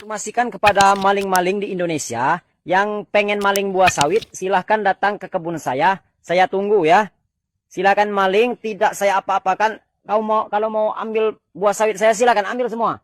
Informasikan kepada maling-maling di Indonesia yang pengen maling buah sawit, silahkan datang ke kebun saya tunggu ya. Silakan maling, tidak saya apa-apakan. Kalau mau ambil buah sawit saya, silakan ambil semua.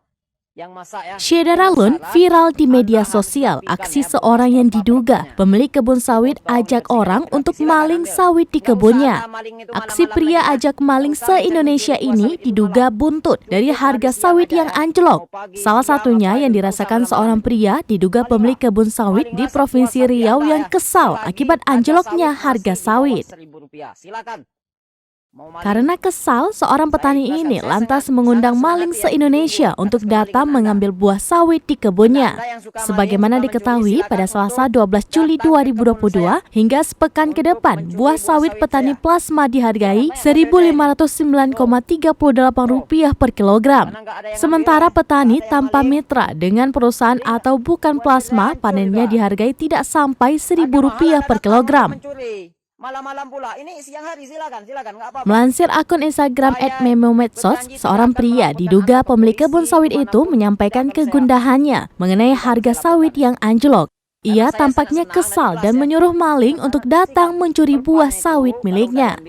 Yang masak ya. Syederalun viral di media sosial. Aksi seorang yang diduga pemilik kebun sawit ajak orang untuk maling sawit di kebunnya. Aksi pria ajak maling se-Indonesia ini diduga buntut dari harga sawit yang anjlok. Salah satunya yang dirasakan seorang pria diduga pemilik kebun sawit di Provinsi Riau yang kesal akibat anjloknya harga sawit. Karena kesal, seorang petani ini lantas mengundang maling se-Indonesia untuk datang mengambil buah sawit di kebunnya. Sebagaimana diketahui, pada Selasa 12 Juli 2022 hingga sepekan ke depan, buah sawit petani plasma dihargai Rp1.509,38 per kilogram. Sementara petani tanpa mitra dengan perusahaan atau bukan plasma, panennya dihargai tidak sampai Rp1.000 per kilogram. Malam-malam pula. Ini siang hari, silakan, nggak apa-apa. Melansir akun Instagram @memomedsos, seorang pria diduga pemilik kebun sawit itu menyampaikan kegundahannya mengenai harga sawit yang anjlok. Ia tampaknya kesal dan menyuruh maling untuk datang mencuri buah sawit miliknya.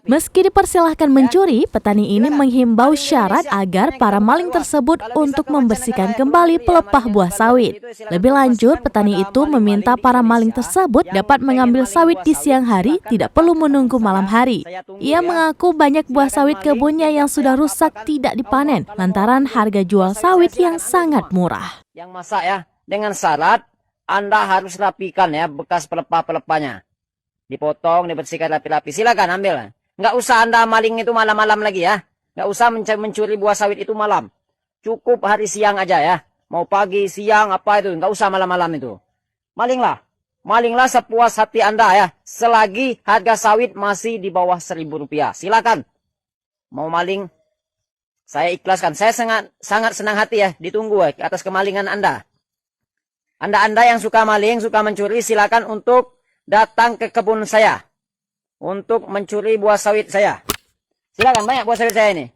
Meski dipersilahkan mencuri, petani ini menghimbau syarat agar para maling tersebut untuk membersihkan kembali pelepah buah sawit. Lebih lanjut, petani itu meminta para maling tersebut dapat mengambil sawit di siang hari, tidak perlu menunggu malam hari. Ia mengaku banyak buah sawit kebunnya yang sudah rusak tidak dipanen, lantaran harga jual sawit yang sangat murah. Yang masak ya, dengan syarat Anda harus rapikan ya bekas pelepah-pelepahnya. Dipotong, dibersihkan rapi-rapi. Silakan ambil. Nggak usah Anda maling itu malam-malam lagi ya. Nggak usah mencuri buah sawit itu malam. Cukup hari siang aja ya. Mau pagi, siang, apa itu. Nggak usah malam-malam itu. Malinglah. Malinglah sepuas hati Anda ya. Selagi harga sawit masih di bawah Rp1.000. Silakan. Mau maling, saya ikhlaskan. Saya sangat senang hati ya. Ditunggu ya, atas kemalingan Anda. Anda yang suka maling, suka mencuri, silakan untuk datang ke kebun saya untuk mencuri buah sawit saya. Silakan, banyak buah sawit saya ini.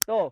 Tuh.